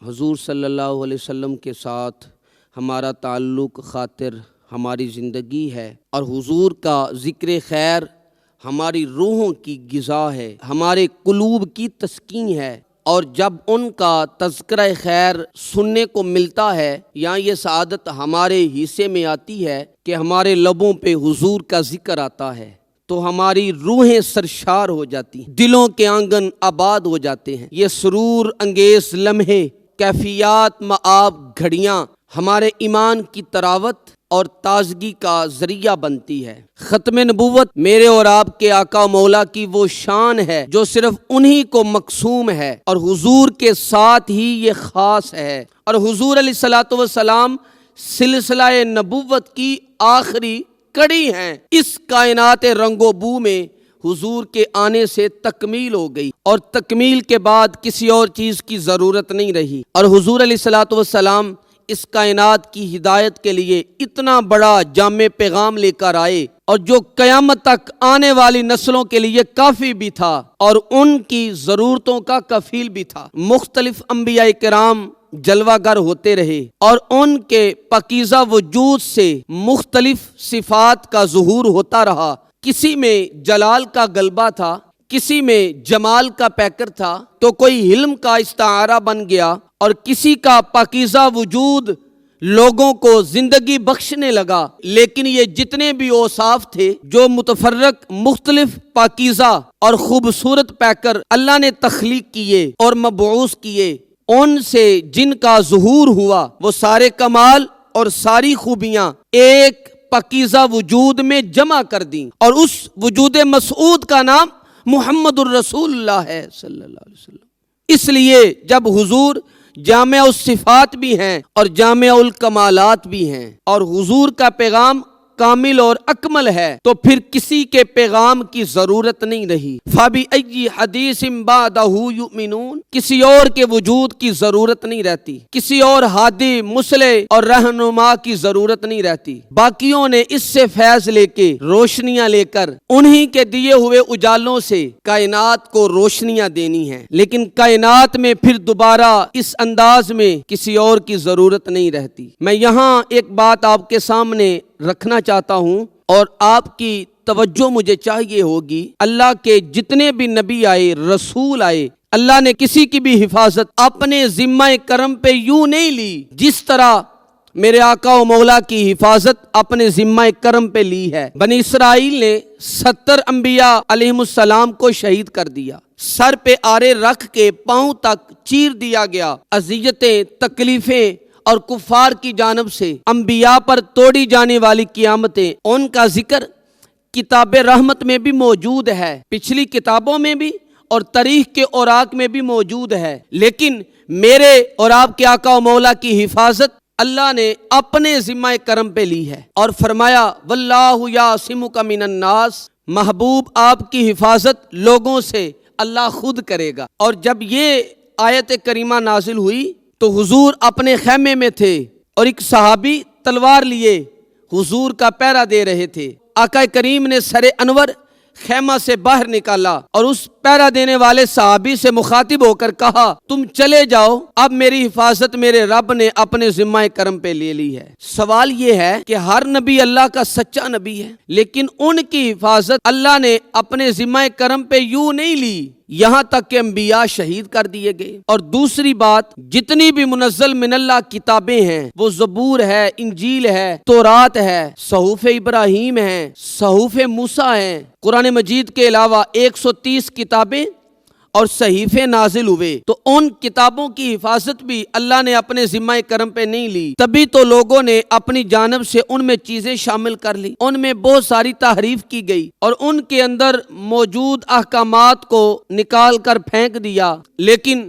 حضور صلی اللہ علیہ وسلم کے ساتھ ہمارا تعلق خاطر ہماری زندگی ہے، اور حضور کا ذکر خیر ہماری روحوں کی غذا ہے، ہمارے قلوب کی تسکین ہے۔ اور جب ان کا تذکرہ خیر سننے کو ملتا ہے یا یہ سعادت ہمارے حصے میں آتی ہے کہ ہمارے لبوں پہ حضور کا ذکر آتا ہے، تو ہماری روحیں سرشار ہو جاتی ہیں، دلوں کے آنگن آباد ہو جاتے ہیں۔ یہ سرور انگیز لمحے، کیفیات مآب گھڑیاں ہمارے ایمان کی تراوت اور تازگی کا ذریعہ بنتی ہے۔ ختم نبوت میرے اور آپ کے آقا مولا کی وہ شان ہے جو صرف انہی کو مقسوم ہے، اور حضور کے ساتھ ہی یہ خاص ہے۔ اور حضور علیہ الصلوۃ والسلام سلسلہ نبوت کی آخری کڑی ہیں۔ اس کائنات رنگ و بو میں حضور کے آنے سے تکمیل ہو گئی، اور تکمیل کے بعد کسی اور چیز کی ضرورت نہیں رہی۔ اور حضور علیہ الصلوۃ والسلام اس کائنات کی ہدایت کے لیے اتنا بڑا جامع پیغام لے کر آئے، اور جو قیامت تک آنے والی نسلوں کے لیے کافی بھی تھا اور ان کی ضرورتوں کا کفیل بھی تھا۔ مختلف انبیاء کرام جلوہ گر ہوتے رہے، اور ان کے پاکیزہ وجود سے مختلف صفات کا ظہور ہوتا رہا۔ کسی میں جلال کا غلبہ تھا، کسی میں جمال کا پیکر تھا، تو کوئی علم کا استعارہ بن گیا، اور کسی کا پاکیزہ وجود لوگوں کو زندگی بخشنے لگا۔ لیکن یہ جتنے بھی اوصاف تھے جو متفرق مختلف پاکیزہ اور خوبصورت پیکر اللہ نے تخلیق کیے اور مبعوث کیے، ان سے جن کا ظہور ہوا وہ سارے کمال اور ساری خوبیاں ایک پاکیزہ وجود میں جمع کر دیں، اور اس وجود مسعود کا نام محمد الرسول اللہ ہے صلی اللہ علیہ وسلم۔ اس لیے جب حضور جامع الصفات بھی ہیں اور جامع الکمالات بھی ہیں، اور حضور کا پیغام کامل اور اکمل ہے، تو پھر کسی کے پیغام کی ضرورت نہیں رہی۔ فَبِأَيِّ حَدِيثٍ بَعْدَهُ يُؤْمِنُونَ، کسی اور کے وجود کی ضرورت نہیں رہتی، کسی اور ہادی مصلح اور رہنما کی ضرورت نہیں رہتی۔ باقیوں نے اس سے فیض لے کے روشنیاں لے کر انہی کے دیے ہوئے اجالوں سے کائنات کو روشنیاں دینی ہیں، لیکن کائنات میں پھر دوبارہ اس انداز میں کسی اور کی ضرورت نہیں رہتی۔ میں یہاں ایک بات آپ کے سامنے رکھنا چاہتا ہوں، اور آپ کی توجہ مجھے چاہیے ہوگی۔ اللہ کے جتنے بھی نبی آئے، رسول آئے، اللہ نے کسی کی بھی حفاظت اپنے ذمہ کرم پہ یوں نہیں لی جس طرح میرے آقا و مولا کی حفاظت اپنے ذمہ کرم پہ لی ہے۔ بنی اسرائیل نے 70 انبیاء علیہم السلام کو شہید کر دیا، سر پہ آرے رکھ کے پاؤں تک چیر دیا گیا۔ اذیتیں، تکلیفیں اور کفار کی جانب سے انبیاء پر توڑی جانے والی قیامتیں، ان کا ذکر کتاب رحمت میں بھی موجود ہے، پچھلی کتابوں میں بھی اور تاریخ کے اوراق میں بھی موجود ہے۔ لیکن میرے اور آپ کے آقا و مولا کی حفاظت اللہ نے اپنے ذمہ کرم پہ لی ہے، اور فرمایا واللہ یعصمک من الناس، محبوب آپ کی حفاظت لوگوں سے اللہ خود کرے گا۔ اور جب یہ آیت کریمہ نازل ہوئی تو حضور اپنے خیمے میں تھے، اور ایک صحابی تلوار لیے حضور کا پہرا دے رہے تھے۔ آقا کریم نے سر انور خیمہ سے باہر نکالا اور اس پہرا دینے والے صحابی سے مخاطب ہو کر کہا، تم چلے جاؤ، اب میری حفاظت میرے رب نے اپنے ذمہ کرم پہ لے لی ہے۔ سوال یہ ہے کہ ہر نبی اللہ کا سچا نبی ہے، لیکن ان کی حفاظت اللہ نے اپنے ذمہ کرم پہ یوں نہیں لی، یہاں تک کہ انبیاء شہید کر دیے گئے۔ اور دوسری بات، جتنی بھی منزل من اللہ کتابیں ہیں، وہ زبور ہے، انجیل ہے، تورات ہے، صحف ابراہیم ہے، صحف موسیٰ ہیں، قرآن مجید کے علاوہ 130 کتابیں اور صحیفے نازل ہوئے، تو ان کتابوں کی حفاظت بھی اللہ نے اپنے ذمہ کرم پہ نہیں لی۔ تبھی تو لوگوں نے اپنی جانب سے ان میں چیزیں شامل کر لی، ان میں بہت ساری تحریف کی گئی، اور ان کے اندر موجود احکامات کو نکال کر پھینک دیا۔ لیکن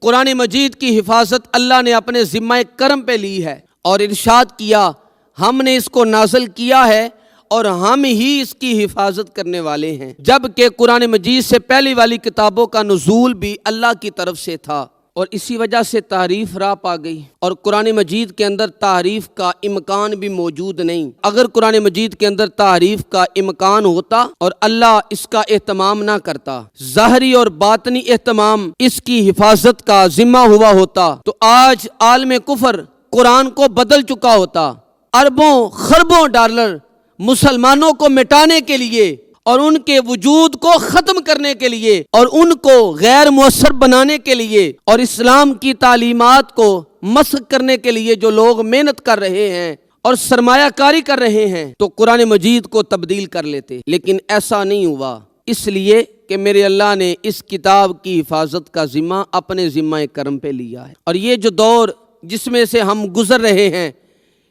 قرآن مجید کی حفاظت اللہ نے اپنے ذمہ کرم پہ لی ہے، اور ارشاد کیا ہم نے اس کو نازل کیا ہے اور ہم ہی اس کی حفاظت کرنے والے ہیں، جبکہ قرآن مجید سے پہلی والی کتابوں کا نزول بھی اللہ کی طرف سے تھا۔ اور اسی وجہ سے تعریف راہ پا گئی، اور قرآن مجید کے اندر تعریف کا امکان بھی موجود نہیں۔ اگر قرآن مجید کے اندر تعریف کا امکان ہوتا اور اللہ اس کا اہتمام نہ کرتا، ظاہری اور باطنی اہتمام اس کی حفاظت کا ذمہ ہوا ہوتا، تو آج عالم کفر قرآن کو بدل چکا ہوتا۔ اربوں خربوں ڈالر مسلمانوں کو مٹانے کے لیے اور ان کے وجود کو ختم کرنے کے لیے اور ان کو غیر مؤثر بنانے کے لیے اور اسلام کی تعلیمات کو مسخ کرنے کے لیے جو لوگ محنت کر رہے ہیں اور سرمایہ کاری کر رہے ہیں، تو قرآن مجید کو تبدیل کر لیتے، لیکن ایسا نہیں ہوا، اس لیے کہ میرے اللہ نے اس کتاب کی حفاظت کا ذمہ اپنے ذمہ کرم پہ لیا ہے۔ اور یہ جو دور جس میں سے ہم گزر رہے ہیں،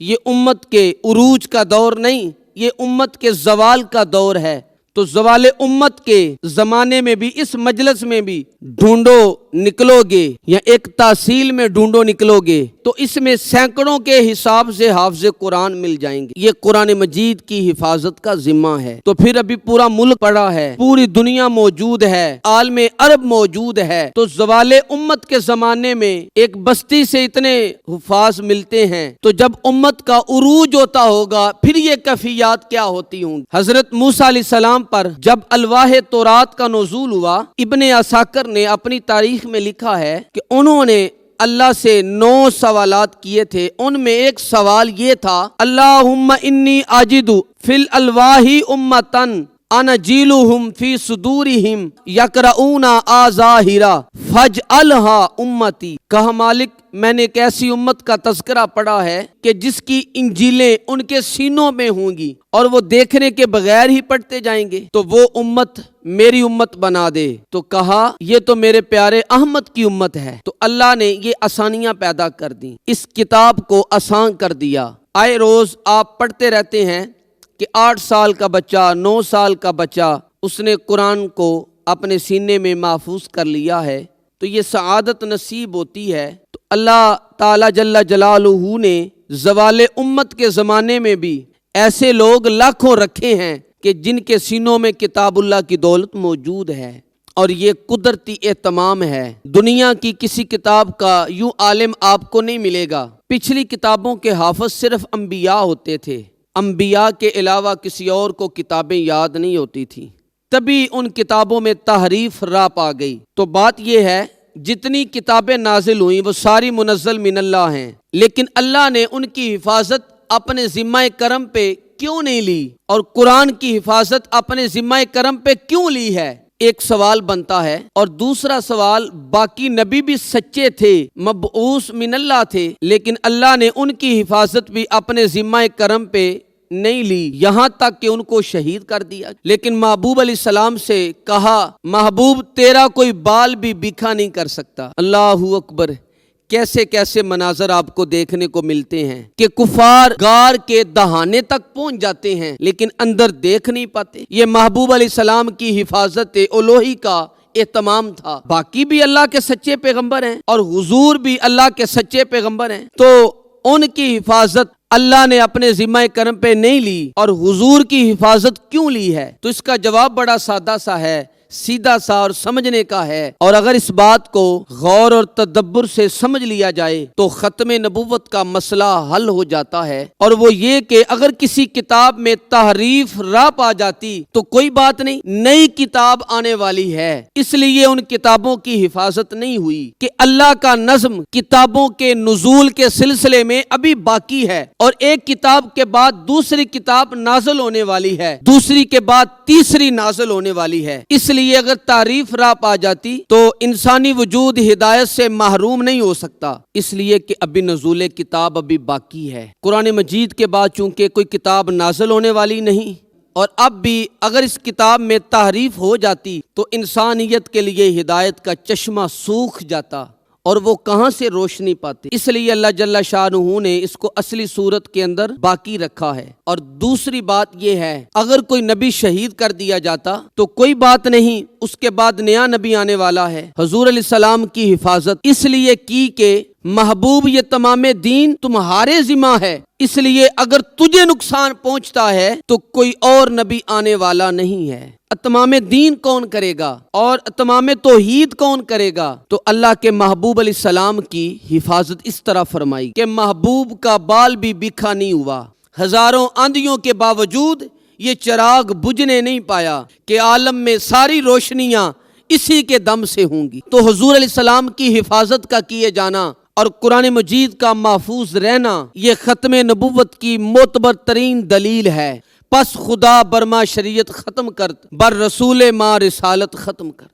یہ امت کے عروج کا دور نہیں، یہ امت کے زوال کا دور ہے۔ تو زوال امت کے زمانے میں بھی اس مجلس میں بھی ڈھونڈو نکلو گے یا ایک تحصیل میں ڈھونڈو نکلو گے تو اس میں سینکڑوں کے حساب سے حافظ قرآن مل جائیں گے۔ یہ قرآن مجید کی حفاظت کا ذمہ ہے۔ تو پھر ابھی پورا ملک پڑا ہے، پوری دنیا موجود ہے، عالم عرب موجود ہے، تو زوال امت کے زمانے میں ایک بستی سے اتنے حفاظ ملتے ہیں، تو جب امت کا عروج ہوتا ہوگا پھر یہ کیفیات کیا ہوتی ہوں۔ حضرت موسیٰ علیہ السلام پر جب الواح تورات کا نزول ہوا، ابن عساکر نے اپنی تاریخ میں لکھا ہے کہ انہوں نے اللہ سے 9 سوالات کیے تھے، ان میں ایک سوال یہ تھا، اللہم انی اجد فی الالواح امتن انجیلہم فی صدورہم یقرؤون آظاہرا فاجعلھا امتی۔ کہا مالک، میں نے ایک ایسی امت کا تذکرہ پڑھا ہے کہ جس کی انجیلیں ان کے سینوں میں ہوں گی اور وہ دیکھنے کے بغیر ہی پڑھتے جائیں گے، تو وہ امت میری امت بنا دے۔ تو کہا یہ تو میرے پیارے احمد کی امت ہے۔ تو اللہ نے یہ آسانیاں پیدا کر دیں، اس کتاب کو آسان کر دیا۔ آئے روز آپ پڑھتے رہتے ہیں کہ 8 سال کا بچہ، 9 سال کا بچہ، اس نے قرآن کو اپنے سینے میں محفوظ کر لیا ہے، تو یہ سعادت نصیب ہوتی ہے۔ تو اللہ تعالی جل جلالہ نے زوال امت کے زمانے میں بھی ایسے لوگ لاکھوں رکھے ہیں کہ جن کے سینوں میں کتاب اللہ کی دولت موجود ہے، اور یہ قدرتی اہتمام ہے۔ دنیا کی کسی کتاب کا یوں عالم آپ کو نہیں ملے گا۔ پچھلی کتابوں کے حافظ صرف انبیاء ہوتے تھے، انبیاء کے علاوہ کسی اور کو کتابیں یاد نہیں ہوتی تھیں، تبھی ان کتابوں میں تحریف راہ پا گئی۔ تو بات یہ ہے، جتنی کتابیں نازل ہوئیں وہ ساری منزل من اللہ ہیں، لیکن اللہ نے ان کی حفاظت اپنے ذمہ کرم پہ کیوں نہیں لی، اور قرآن کی حفاظت اپنے ذمہ کرم پہ کیوں لی ہے؟ ایک سوال بنتا ہے، اور دوسرا سوال، باقی نبی بھی سچے تھے، مبعوث من اللہ تھے، لیکن اللہ نے ان کی حفاظت بھی اپنے ذمہ کرم پہ نہیں لی، یہاں تک کہ ان کو شہید کر دیا۔ لیکن محبوب علیہ السلام سے کہا، محبوب تیرا کوئی بال بھی بکھا نہیں کر سکتا۔ اللہ اکبر! کیسے کیسے مناظر آپ کو دیکھنے کو ملتے ہیں کہ کفار غار کے دہانے تک پہنچ جاتے ہیں لیکن اندر دیکھ نہیں پاتے۔ یہ محبوب علیہ السلام کی حفاظت الوہی کا اہتمام تھا۔ باقی بھی اللہ کے سچے پیغمبر ہیں اور حضور بھی اللہ کے سچے پیغمبر ہیں، تو ان کی حفاظت اللہ نے اپنے ذمہ کرم پہ نہیں لی اور حضور کی حفاظت کیوں لی ہے؟ تو اس کا جواب بڑا سادہ سا ہے، سیدھا سا اور سمجھنے کا ہے، اور اگر اس بات کو غور اور تدبر سے سمجھ لیا جائے تو ختم نبوت کا مسئلہ حل ہو جاتا ہے، اور وہ یہ کہ اگر کسی کتاب میں تحریف راہ پا جاتی تو کوئی بات نہیں، نئی کتاب آنے والی ہے، اس لیے ان کتابوں کی حفاظت نہیں ہوئی کہ اللہ کا نظم کتابوں کے نزول کے سلسلے میں ابھی باقی ہے، اور ایک کتاب کے بعد دوسری کتاب نازل ہونے والی ہے، دوسری کے بعد تیسری نازل ہونے والی ہے۔ اس لیے اگر تعریف راہ پا جاتی تو انسانی وجود ہدایت سے محروم نہیں ہو سکتا، اس لیے کہ ابھی نزول کتاب ابھی باقی ہے۔ قرآن مجید کے بعد چونکہ کوئی کتاب نازل ہونے والی نہیں، اور اب بھی اگر اس کتاب میں تحریف ہو جاتی تو انسانیت کے لیے ہدایت کا چشمہ سوکھ جاتا اور وہ کہاں سے روشنی پاتے۔ اس لیے اللہ جل شانہ نے اس کو اصلی صورت کے اندر باقی رکھا ہے۔ اور دوسری بات یہ ہے، اگر کوئی نبی شہید کر دیا جاتا تو کوئی بات نہیں، اس کے بعد نیا نبی آنے والا ہے۔ حضور علیہ السلام کی حفاظت اس لیے کی کہ محبوب یہ تمام دین تمہارے ذمہ ہے، اس لیے اگر تجھے نقصان پہنچتا ہے تو کوئی اور نبی آنے والا نہیں ہے۔ اتمام دین کون کرے گا اور اتمام توحید کون کرے گا؟ تو اللہ کے محبوب علیہ السلام کی حفاظت اس طرح فرمائی کہ محبوب کا بال بھی بکھا نہیں ہوا، ہزاروں آندھیوں کے باوجود یہ چراغ بجھنے نہیں پایا کہ عالم میں ساری روشنیاں اسی کے دم سے ہوں گی۔ تو حضور علیہ السلام کی حفاظت کا کیے جانا اور قرآن مجید کا محفوظ رہنا یہ ختم نبوت کی معتبر ترین دلیل ہے۔ پس خدا برما شریعت ختم کر، بر رسول ما رسالت ختم کر۔